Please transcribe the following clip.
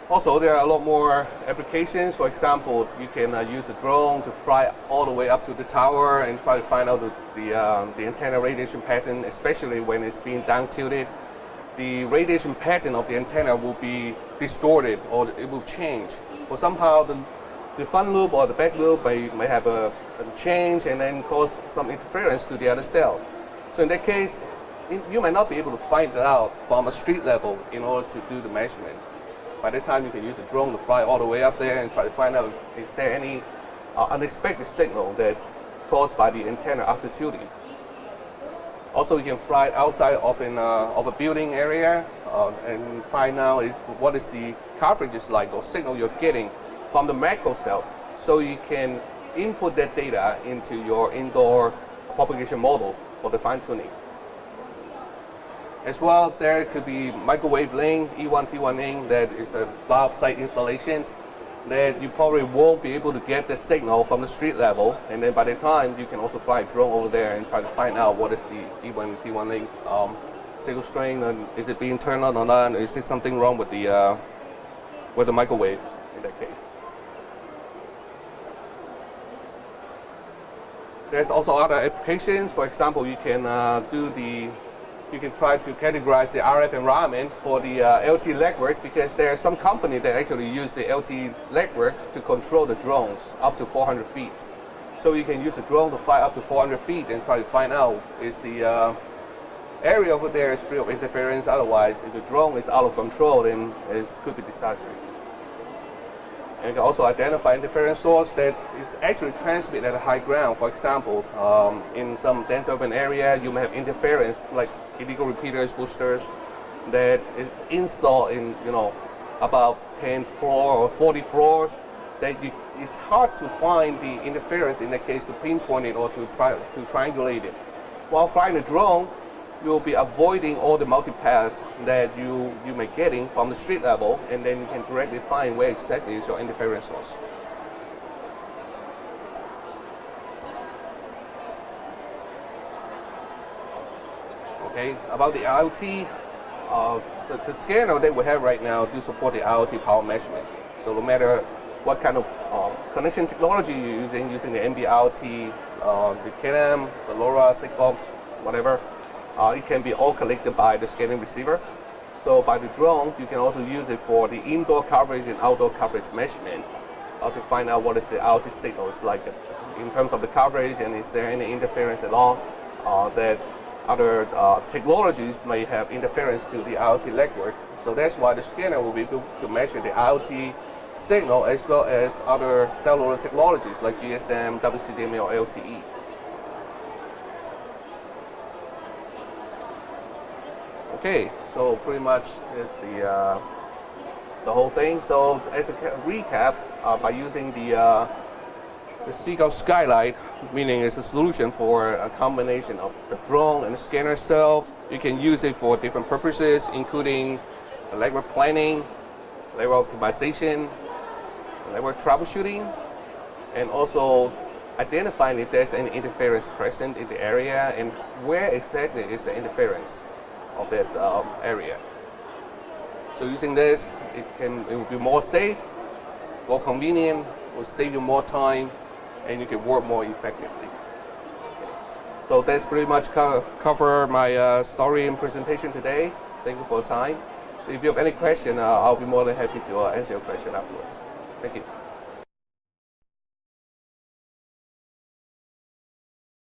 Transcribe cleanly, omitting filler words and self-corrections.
Also, there are a lot more applications. For example, you can use a drone to fly all the way up to the tower and try to find out the antenna radiation pattern, especially when it's being down tilted. The radiation pattern of the antenna will be distorted or it will change. Or somehow the front loop or the back loop may have a change and then cause some interference to the other cell. So in that case, you might not be able to find it out from a street level in order to do the measurement. By that time, you can use a drone to fly all the way up there and try to find out is there any unexpected signal that caused by the antenna after tilting. Also, you can fly outside of a building area and find out what is the coverage is like or signal you're getting from the macro cell, so you can input that data into your indoor propagation model for the fine tuning. As well, there could be microwave link, E1, T1 link, that is a lot of site installations that you probably won't be able to get the signal from the street level, and then by the time you can also fly a drone over there and try to find out what is the E1, T1 link signal strength, and is it being turned on or not, is there something wrong with the microwave in that case. There's also other applications. For example, you can try to categorize the RF environment for the LT legwork, because there are some companies that actually use the LT legwork to control the drones up to 400 feet. So you can use a drone to fly up to 400 feet and try to find out is the area over there is free of interference. Otherwise, if the drone is out of control, then it could be disastrous. And you can also identify interference source that it's actually transmitted at a high ground. For example, in some dense urban area, you may have interference like illegal repeaters, boosters, that is installed in about 10 floors or 40 floors. It's hard to find the interference in that case to pinpoint it or to triangulate it. While flying a drone, you'll be avoiding all the multipaths that you may getting from the street level, and then you can directly find where exactly is your interference source. Okay, about the IoT, so the scanner that we have right now do support the IoT power measurement. So no matter what kind of connection technology you're using the NB-IoT, the Can-Am, the LoRa, Sigfox, whatever, it can be all collected by the scanning receiver. So by the drone, you can also use it for the indoor coverage and outdoor coverage measurement to find out what is the IoT signals like in terms of the coverage, and is there any interference at all that other technologies may have interference to the IoT legwork. So that's why the scanner will be able to measure the IoT signal as well as other cellular technologies like GSM, WCDMA, or LTE. Okay, so pretty much is the whole thing. So as a recap, by using the Seagull Skylight, meaning it's a solution for a combination of the drone and the scanner itself, you can use it for different purposes, including legwork planning, legwork optimization, legwork troubleshooting, and also identifying if there's any interference present in the area and where exactly is the interference of that area. So using this, it will be more safe, more convenient, will save you more time, and you can work more effectively. So that's pretty much cover my story and presentation today. Thank you for your time. So if you have any question, I'll be more than happy to answer your question afterwards. Thank you.